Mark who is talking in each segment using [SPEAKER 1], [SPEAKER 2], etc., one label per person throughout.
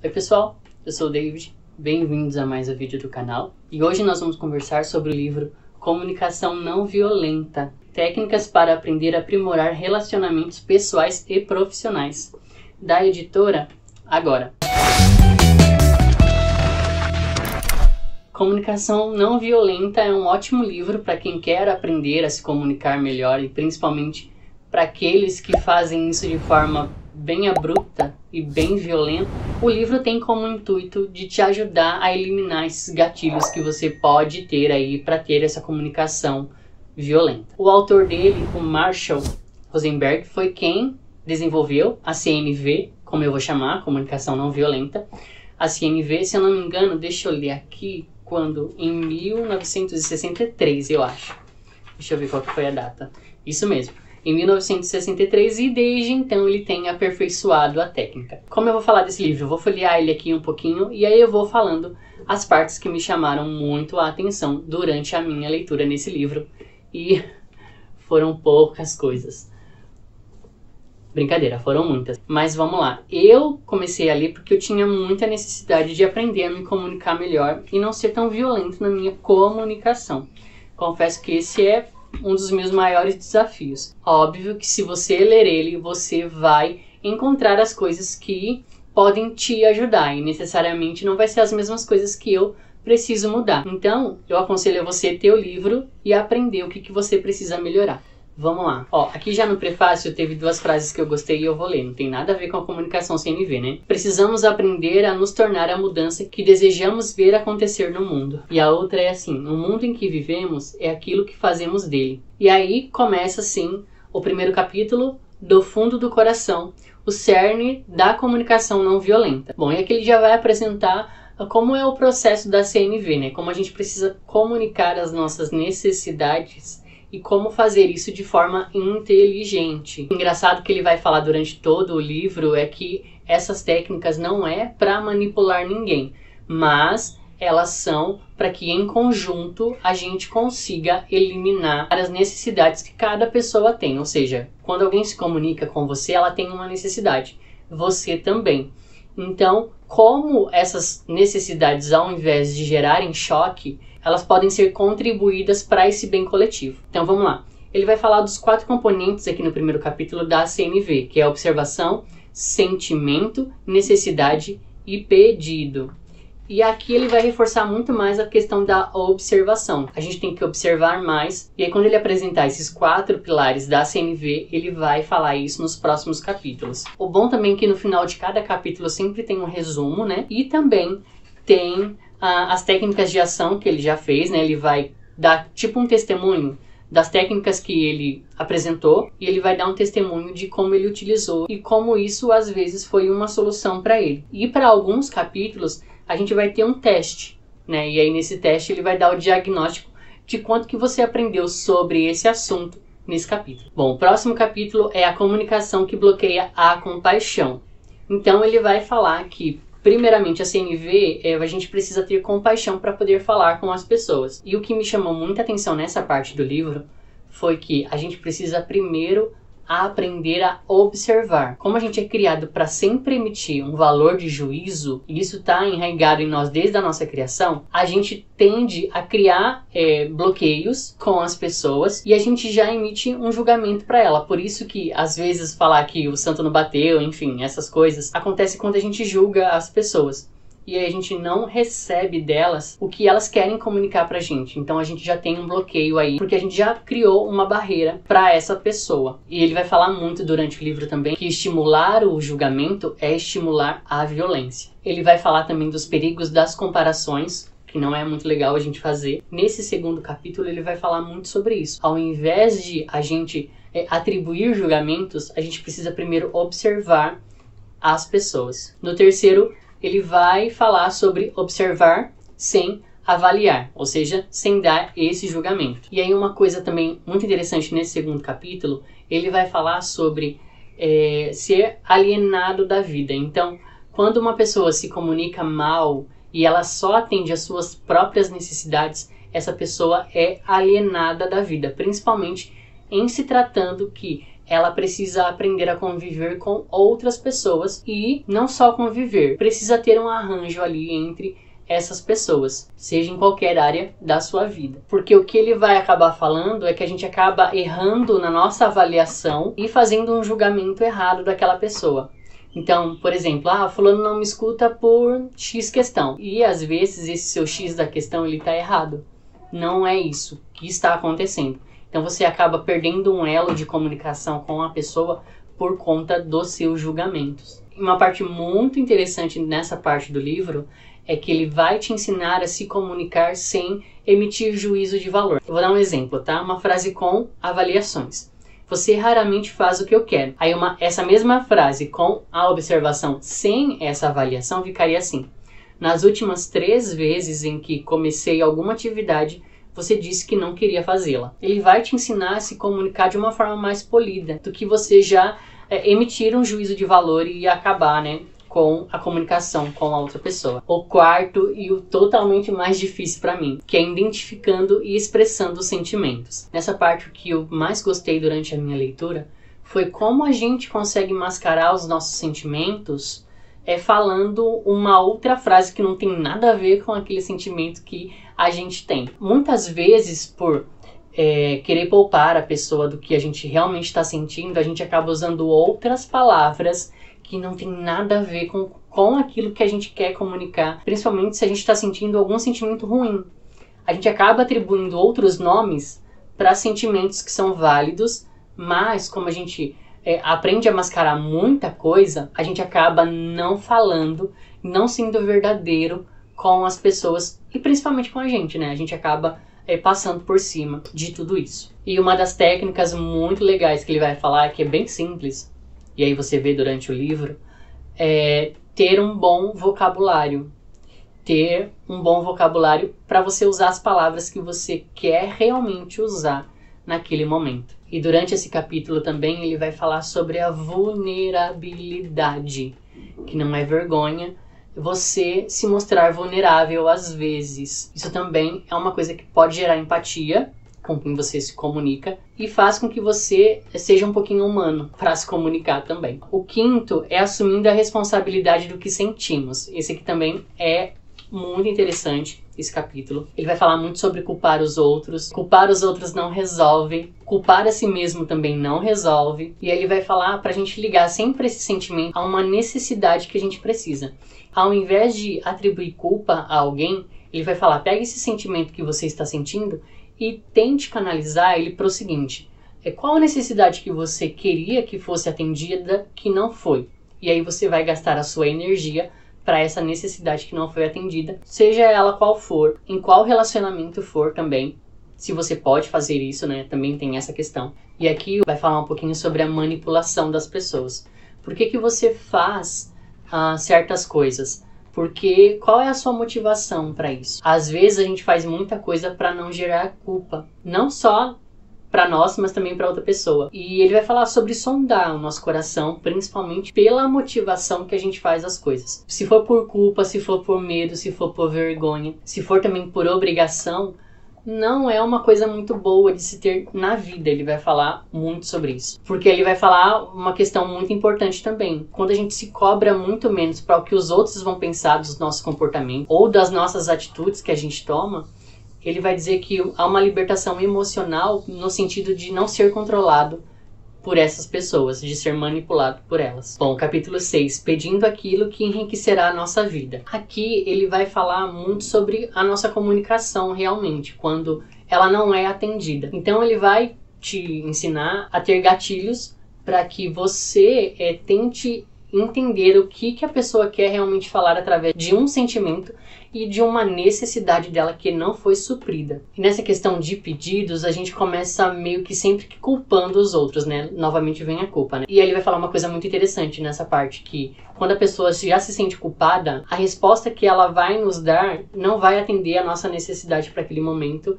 [SPEAKER 1] Oi pessoal, eu sou o David, bem-vindos a mais um vídeo do canal. E hoje nós vamos conversar sobre o livro Comunicação Não Violenta, Técnicas para Aprender a Aprimorar Relacionamentos Pessoais e Profissionais, da editora Agora. Comunicação Não Violenta é um ótimo livro para quem quer aprender a se comunicar melhor e principalmente para aqueles que fazem isso de forma bem abrupta e bem violenta. O livro tem como intuito de te ajudar a eliminar esses gatilhos que você pode ter aí para ter essa comunicação violenta. O autor dele, o Marshall Rosenberg, foi quem desenvolveu a CNV, como eu vou chamar, Comunicação Não Violenta. A CNV, se eu não me engano, deixa eu ler aqui, quando em 1963, eu acho. Deixa eu ver qual que foi a data. Isso mesmo. Em 1963, e desde então ele tem aperfeiçoado a técnica. Como eu vou falar desse livro? Eu vou folhear ele aqui um pouquinho e aí eu vou falando as partes que me chamaram muito a atenção durante a minha leitura nesse livro. E foram poucas coisas. Brincadeira, foram muitas. Mas vamos lá. Eu comecei a ler porque eu tinha muita necessidade de aprender a me comunicar melhor e não ser tão violento na minha comunicação. Confesso que esse é um dos meus maiores desafios. Óbvio que se você ler ele, você vai encontrar as coisas que podem te ajudar e necessariamente não vai ser as mesmas coisas que eu preciso mudar. Então, eu aconselho a você ter o livro e aprender o que você precisa melhorar. Vamos lá. Ó, aqui já no prefácio teve duas frases que eu gostei e eu vou ler. Não tem nada a ver com a comunicação CNV, né? Precisamos aprender a nos tornar a mudança que desejamos ver acontecer no mundo. E a outra é assim: o mundo em que vivemos é aquilo que fazemos dele. E aí começa assim o primeiro capítulo, do fundo do coração, o cerne da comunicação não violenta. Bom, e aqui ele já vai apresentar como é o processo da CNV, né? Como a gente precisa comunicar as nossas necessidades e como fazer isso de forma inteligente. O engraçado que ele vai falar durante todo o livro é que essas técnicas não é para manipular ninguém, mas elas são para que em conjunto a gente consiga eliminar as necessidades que cada pessoa tem. Ou seja, quando alguém se comunica com você, ela tem uma necessidade, você também. Então, como essas necessidades, ao invés de gerarem choque, elas podem ser contribuídas para esse bem coletivo. Então vamos lá. Ele vai falar dos 4 componentes aqui no primeiro capítulo da CNV, que é observação, sentimento, necessidade e pedido. E aqui ele vai reforçar muito mais a questão da observação. A gente tem que observar mais. E aí quando ele apresentar esses 4 pilares da CNV, ele vai falar isso nos próximos capítulos. O bom também é que no final de cada capítulo sempre tem um resumo, né? E também tem as técnicas de ação que ele já fez, né? Ele vai dar tipo um testemunho das técnicas que ele apresentou e ele vai dar um testemunho de como ele utilizou e como isso às vezes foi uma solução para ele. E para alguns capítulos a gente vai ter um teste, né? E aí nesse teste ele vai dar o diagnóstico de quanto que você aprendeu sobre esse assunto nesse capítulo. Bom, o próximo capítulo é a comunicação que bloqueia a compaixão. Então ele vai falar que primeiramente, a CNV, a gente precisa ter compaixão para poder falar com as pessoas. E o que me chamou muita atenção nessa parte do livro foi que a gente precisa primeiro aprender a observar. Como a gente é criado para sempre emitir um valor de juízo, e isso está enraizado em nós desde a nossa criação, a gente tende a criar bloqueios com as pessoas e a gente já emite um julgamento para ela. Por isso que às vezes falar que o santo não bateu, enfim, essas coisas, acontece quando a gente julga as pessoas. E aí a gente não recebe delas o que elas querem comunicar pra gente. Então a gente já tem um bloqueio aí, porque a gente já criou uma barreira pra essa pessoa. E ele vai falar muito durante o livro também que estimular o julgamento é estimular a violência. Ele vai falar também dos perigos das comparações, que não é muito legal a gente fazer. Nesse segundo capítulo ele vai falar muito sobre isso. Ao invés de a gente atribuir julgamentos, a gente precisa primeiro observar as pessoas. No terceiro, ele vai falar sobre observar sem avaliar, ou seja, sem dar esse julgamento. E aí uma coisa também muito interessante nesse segundo capítulo, ele vai falar sobre ser alienado da vida. Então, quando uma pessoa se comunica mal e ela só atende às suas próprias necessidades, essa pessoa é alienada da vida, principalmente em se tratando que ela precisa aprender a conviver com outras pessoas e não só conviver, precisa ter um arranjo ali entre essas pessoas, seja em qualquer área da sua vida. Porque o que ele vai acabar falando é que a gente acaba errando na nossa avaliação e fazendo um julgamento errado daquela pessoa. Então, por exemplo, fulano não me escuta por X questão. E às vezes esse seu X da questão ele está errado. Não é isso que está acontecendo. Então você acaba perdendo um elo de comunicação com a pessoa por conta dos seus julgamentos. Uma parte muito interessante nessa parte do livro é que ele vai te ensinar a se comunicar sem emitir juízo de valor. Eu vou dar um exemplo, tá? Uma frase com avaliações. Você raramente faz o que eu quero. Aí essa mesma frase com a observação sem essa avaliação ficaria assim. Nas últimas 3 vezes em que comecei alguma atividade, você disse que não queria fazê-la. Ele vai te ensinar a se comunicar de uma forma mais polida do que você já emitir um juízo de valor e acabar, com a comunicação com a outra pessoa. O quarto e o totalmente mais difícil para mim, que é identificando e expressando os sentimentos. Nessa parte, o que eu mais gostei durante a minha leitura foi como a gente consegue mascarar os nossos sentimentos falando uma outra frase que não tem nada a ver com aquele sentimento que a gente tem. Muitas vezes, por querer poupar a pessoa do que a gente realmente está sentindo, a gente acaba usando outras palavras que não tem nada a ver com aquilo que a gente quer comunicar, principalmente se a gente está sentindo algum sentimento ruim. A gente acaba atribuindo outros nomes para sentimentos que são válidos, mas como a gente aprende a mascarar muita coisa, a gente acaba não falando, não sendo verdadeiro com as pessoas e principalmente com a gente, A gente acaba passando por cima de tudo isso. E uma das técnicas muito legais que ele vai falar, que é bem simples, e aí você vê durante o livro, é ter um bom vocabulário. Ter um bom vocabulário para você usar as palavras que você quer realmente usar naquele momento. E durante esse capítulo também ele vai falar sobre a vulnerabilidade, que não é vergonha você se mostrar vulnerável às vezes. Isso também é uma coisa que pode gerar empatia com quem você se comunica e faz com que você seja um pouquinho humano para se comunicar também. O quinto é assumindo a responsabilidade do que sentimos. Esse aqui também é muito interessante, esse capítulo. Ele vai falar muito sobre culpar os outros. Culpar os outros não resolve. Culpar a si mesmo também não resolve. E ele vai falar pra gente ligar sempre esse sentimento a uma necessidade que a gente precisa. Ao invés de atribuir culpa a alguém, ele vai falar, pega esse sentimento que você está sentindo e tente canalizar ele para o seguinte, qual a necessidade que você queria que fosse atendida que não foi? E aí você vai gastar a sua energia para essa necessidade que não foi atendida, seja ela qual for, em qual relacionamento for também, se você pode fazer isso, também tem essa questão. E aqui vai falar um pouquinho sobre a manipulação das pessoas. Por que você faz certas coisas? Porque qual é a sua motivação para isso? Às vezes a gente faz muita coisa para não gerar culpa, não só para nós, mas também para outra pessoa. E ele vai falar sobre sondar o nosso coração, principalmente pela motivação que a gente faz as coisas. Se for por culpa, se for por medo, se for por vergonha, se for também por obrigação, não é uma coisa muito boa de se ter na vida. Ele vai falar muito sobre isso. Porque ele vai falar uma questão muito importante também. Quando a gente se cobra muito menos para o que os outros vão pensar dos nossos comportamentos ou das nossas atitudes que a gente toma, ele vai dizer que há uma libertação emocional no sentido de não ser controlado por essas pessoas, de ser manipulado por elas. Bom, capítulo 6, pedindo aquilo que enriquecerá a nossa vida. Aqui ele vai falar muito sobre a nossa comunicação realmente, quando ela não é atendida. Então ele vai te ensinar a ter gatilhos para que você tente entender o que a pessoa quer realmente falar através de um sentimento e de uma necessidade dela que não foi suprida. E nessa questão de pedidos, a gente começa meio que sempre que culpando os outros, Novamente vem a culpa, E ele vai falar uma coisa muito interessante nessa parte, que quando a pessoa já se sente culpada, a resposta que ela vai nos dar não vai atender a nossa necessidade para aquele momento.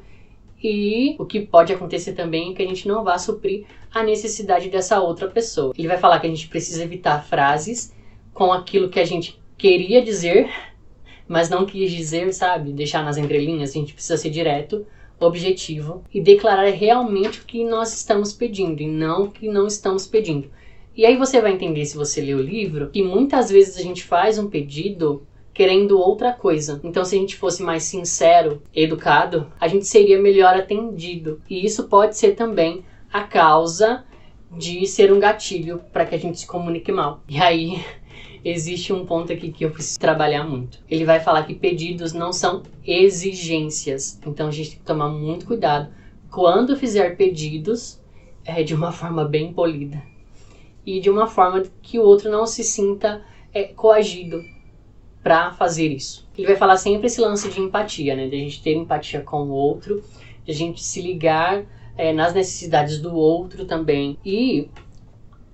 [SPEAKER 1] E o que pode acontecer também é que a gente não vá suprir a necessidade dessa outra pessoa. Ele vai falar que a gente precisa evitar frases com aquilo que a gente queria dizer, mas não quis dizer, sabe? Deixar nas entrelinhas, a gente precisa ser direto. objetivo e declarar realmente o que nós estamos pedindo e não o que não estamos pedindo. E aí você vai entender, se você ler o livro, que muitas vezes a gente faz um pedido querendo outra coisa. Então, se a gente fosse mais sincero, educado, a gente seria melhor atendido. E isso pode ser também a causa de ser um gatilho para que a gente se comunique mal. E aí existe um ponto aqui que eu preciso trabalhar muito. Ele vai falar que pedidos não são exigências. Então a gente tem que tomar muito cuidado quando fizer pedidos, de uma forma bem polida. E de uma forma que o outro não se sinta coagido para fazer isso. Ele vai falar sempre esse lance de empatia, né? De a gente ter empatia com o outro, de a gente se ligar nas necessidades do outro também. E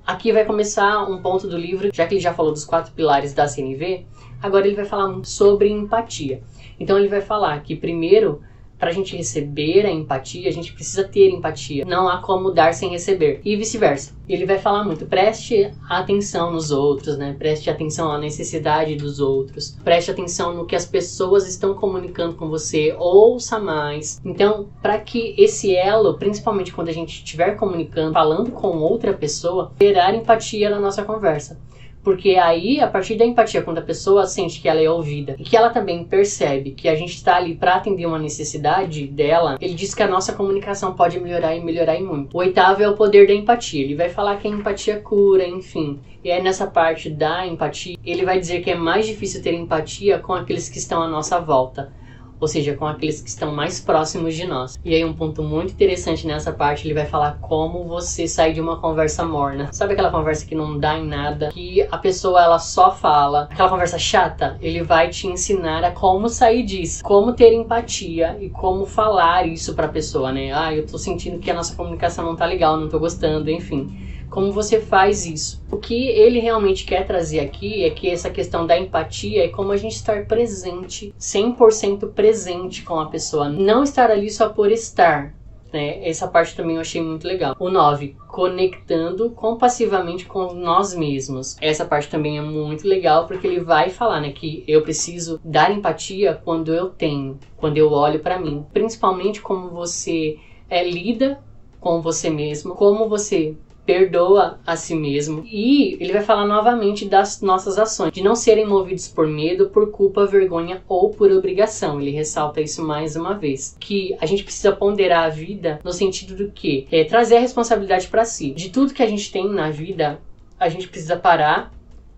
[SPEAKER 1] aqui vai começar um ponto do livro, já que ele já falou dos 4 pilares da CNV, agora ele vai falar sobre empatia. Então ele vai falar que primeiro, para a gente receber a empatia, a gente precisa ter empatia. Não há como dar sem receber. E vice-versa. Ele vai falar muito, preste atenção nos outros, né? Preste atenção à necessidade dos outros. Preste atenção no que as pessoas estão comunicando com você. Ouça mais. Então, para que esse elo, principalmente quando a gente estiver comunicando, falando com outra pessoa, gerar empatia na nossa conversa. Porque aí, a partir da empatia, quando a pessoa sente que ela é ouvida e que ela também percebe que a gente está ali para atender uma necessidade dela, ele diz que a nossa comunicação pode melhorar e melhorar muito. O 8º é o poder da empatia. Ele vai falar que a empatia cura, enfim. E aí nessa parte da empatia, ele vai dizer que é mais difícil ter empatia com aqueles que estão à nossa volta. Ou seja, com aqueles que estão mais próximos de nós. E aí um ponto muito interessante nessa parte, ele vai falar como você sair de uma conversa morna. Sabe aquela conversa que não dá em nada, que a pessoa ela só fala, aquela conversa chata? Ele vai te ensinar a como sair disso, como ter empatia e como falar isso pra pessoa, né? Eu tô sentindo que a nossa comunicação não tá legal, não tô gostando, enfim. Como você faz isso? O que ele realmente quer trazer aqui é que essa questão da empatia é como a gente estar presente, 100% presente com a pessoa. Não estar ali só por estar, né? Essa parte também eu achei muito legal. O 9, conectando compassivamente com nós mesmos. Essa parte também é muito legal porque ele vai falar, né, que eu preciso dar empatia quando eu tenho, quando eu olho para mim. Principalmente como você lida com você mesmo, como você perdoa a si mesmo. E ele vai falar novamente das nossas ações, de não serem movidos por medo, por culpa, vergonha ou por obrigação. Ele ressalta isso mais uma vez, que a gente precisa ponderar a vida no sentido do que? Trazer a responsabilidade para si. De tudo que a gente tem na vida, a gente precisa parar,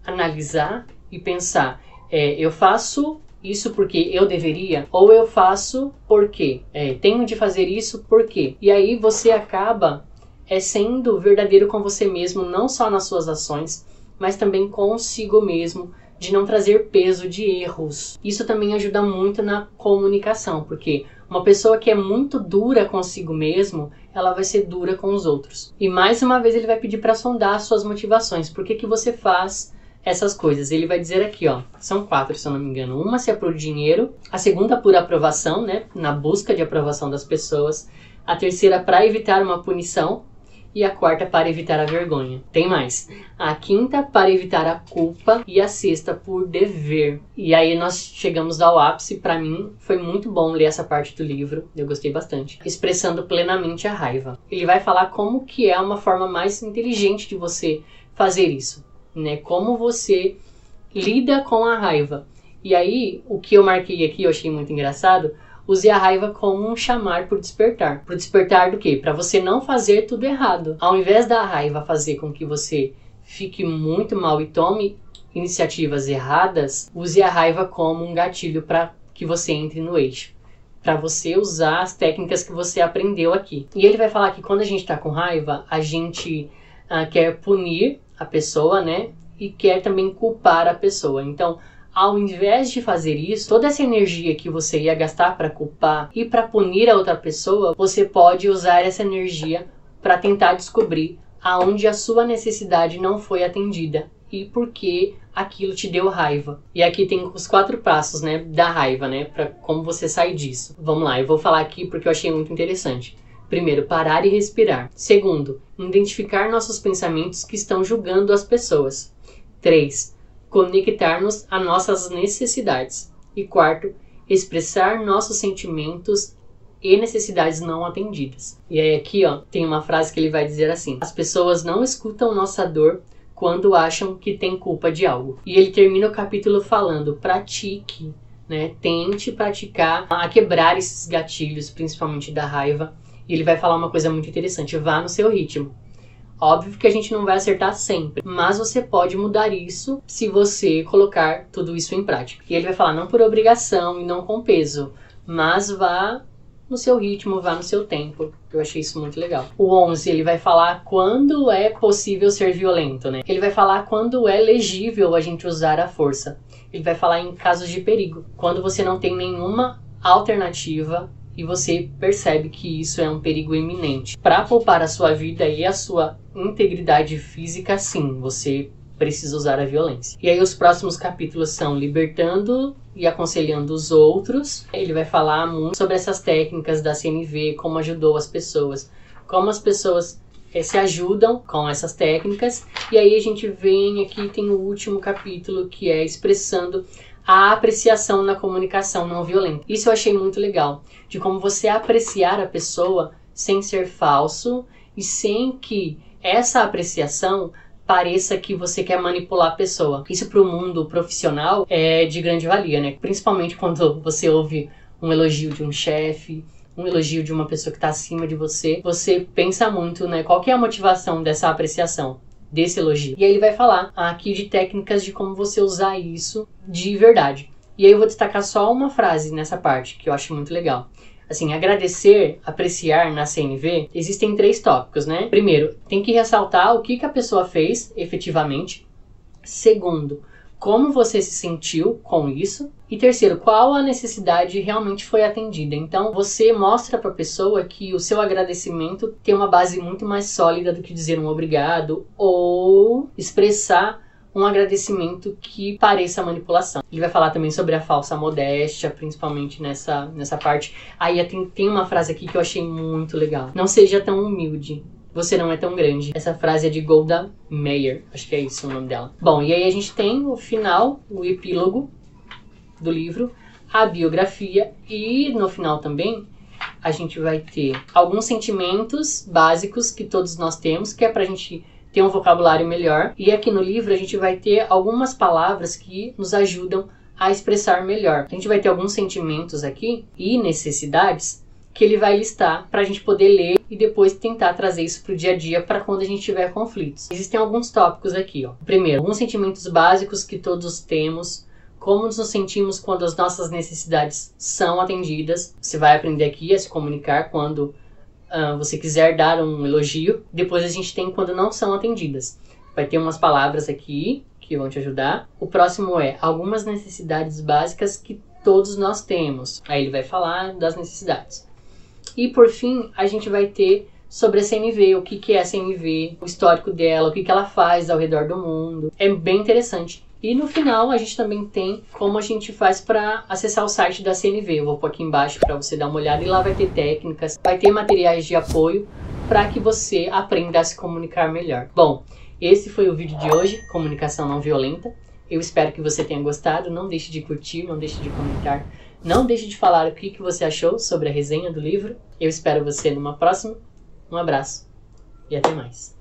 [SPEAKER 1] analisar e pensar, eu faço isso porque eu deveria? Ou eu faço porque tenho de fazer isso porque? E aí você acaba sendo verdadeiro com você mesmo, não só nas suas ações, mas também consigo mesmo, de não trazer peso de erros. Isso também ajuda muito na comunicação, porque uma pessoa que é muito dura consigo mesmo, ela vai ser dura com os outros. E mais uma vez ele vai pedir para sondar as suas motivações. Por que você faz essas coisas? Ele vai dizer aqui, são 4, se eu não me engano. Uma, se é por dinheiro. A segunda, por aprovação, né? Na busca de aprovação das pessoas. A terceira, para evitar uma punição. E a 4ª, para evitar a vergonha. Tem mais. A 5ª, para evitar a culpa. E a 6ª, por dever. E aí nós chegamos ao ápice. Para mim, foi muito bom ler essa parte do livro. Eu gostei bastante. Expressando plenamente a raiva. Ele vai falar como que é uma forma mais inteligente de você fazer isso, né? Como você lida com a raiva. E aí, o que eu marquei aqui, eu achei muito engraçado. Use a raiva como um chamar por despertar. Por despertar do quê? Para você não fazer tudo errado. Ao invés da raiva fazer com que você fique muito mal e tome iniciativas erradas, use a raiva como um gatilho para que você entre no eixo. Para você usar as técnicas que você aprendeu aqui. E ele vai falar que quando a gente está com raiva, a gente quer punir a pessoa, né? E quer também culpar a pessoa. Então, ao invés de fazer isso, toda essa energia que você ia gastar para culpar e para punir a outra pessoa, você pode usar essa energia para tentar descobrir aonde a sua necessidade não foi atendida e por que aquilo te deu raiva. E aqui tem os 4 passos, né, da raiva, né, para como você sair disso. Vamos lá, eu vou falar aqui porque eu achei muito interessante. Primeiro, parar e respirar. Segundo, identificar nossos pensamentos que estão julgando as pessoas. 3, conectar-nos a nossas necessidades. E 4, expressar nossos sentimentos e necessidades não atendidas. E aí aqui, ó, tem uma frase que ele vai dizer assim: as pessoas não escutam nossa dor quando acham que tem culpa de algo. E ele termina o capítulo falando: pratique, né? Tente praticar a quebrar esses gatilhos, principalmente da raiva. E ele vai falar uma coisa muito interessante: vá no seu ritmo. Óbvio que a gente não vai acertar sempre, mas você pode mudar isso se você colocar tudo isso em prática. E ele vai falar: não por obrigação e não com peso, mas vá no seu ritmo, vá no seu tempo. Eu achei isso muito legal. O 11, ele vai falar quando é possível ser violento, né? Ele vai falar quando é legível a gente usar a força. Ele vai falar em casos de perigo, quando você não tem nenhuma alternativa e você percebe que isso é um perigo iminente. Para poupar a sua vida e a sua integridade física, sim, você precisa usar a violência. E aí os próximos capítulos são libertando e aconselhando os outros. Ele vai falar muito sobre essas técnicas da CNV, como ajudou as pessoas, como as pessoas se ajudam com essas técnicas. E aí a gente vem aqui, tem o último capítulo, que é expressando a apreciação na comunicação não violenta. Isso eu achei muito legal, de como você apreciar a pessoa sem ser falso e sem que essa apreciação pareça que você quer manipular a pessoa. Isso para o mundo profissional é de grande valia, né? Principalmente quando você ouve um elogio de um chefe, um elogio de uma pessoa que está acima de você. Você pensa muito, né? Qual que é a motivação dessa apreciação, desse elogio? E aí ele vai falar aqui de técnicas de como você usar isso de verdade. E aí eu vou destacar só uma frase nessa parte, que eu acho muito legal. Assim, agradecer, apreciar na CNV, existem 3 tópicos, né? Primeiro, tem que ressaltar o que a pessoa fez efetivamente. Segundo, como você se sentiu com isso. E terceiro, qual a necessidade realmente foi atendida. Então, você mostra para a pessoa que o seu agradecimento tem uma base muito mais sólida do que dizer um obrigado ou expressar um agradecimento que pareça manipulação. Ele vai falar também sobre a falsa modéstia, principalmente nessa parte. Aí tem uma frase aqui que eu achei muito legal: não seja tão humilde, você não é tão grande. Essa frase é de Golda Meir, acho que é isso o nome dela. Bom, e aí a gente tem o final, o epílogo do livro, a biografia, e no final também a gente vai ter alguns sentimentos básicos que todos nós temos, que é pra gente ter um vocabulário melhor. E aqui no livro a gente vai ter algumas palavras que nos ajudam a expressar melhor. A gente vai ter alguns sentimentos aqui e necessidades que ele vai listar para a gente poder ler e depois tentar trazer isso para o dia a dia para quando a gente tiver conflitos. Existem alguns tópicos aqui, ó. Primeiro, alguns sentimentos básicos que todos temos. Como nos sentimos quando as nossas necessidades são atendidas. Você vai aprender aqui a se comunicar quando você quiser dar um elogio. Depois a gente tem quando não são atendidas. Vai ter umas palavras aqui que vão te ajudar. O próximo é algumas necessidades básicas que todos nós temos. Aí ele vai falar das necessidades. E por fim, a gente vai ter sobre a CNV, o que é a CNV, o histórico dela, o que ela faz ao redor do mundo. É bem interessante. E no final a gente também tem como a gente faz para acessar o site da CNV. Eu vou pôr aqui embaixo para você dar uma olhada e lá vai ter técnicas, vai ter materiais de apoio para que você aprenda a se comunicar melhor. Bom, esse foi o vídeo de hoje, comunicação não violenta. Eu espero que você tenha gostado. Não deixe de curtir, não deixe de comentar. Não deixe de falar o que você achou sobre a resenha do livro. Eu espero você numa próxima. Um abraço e até mais.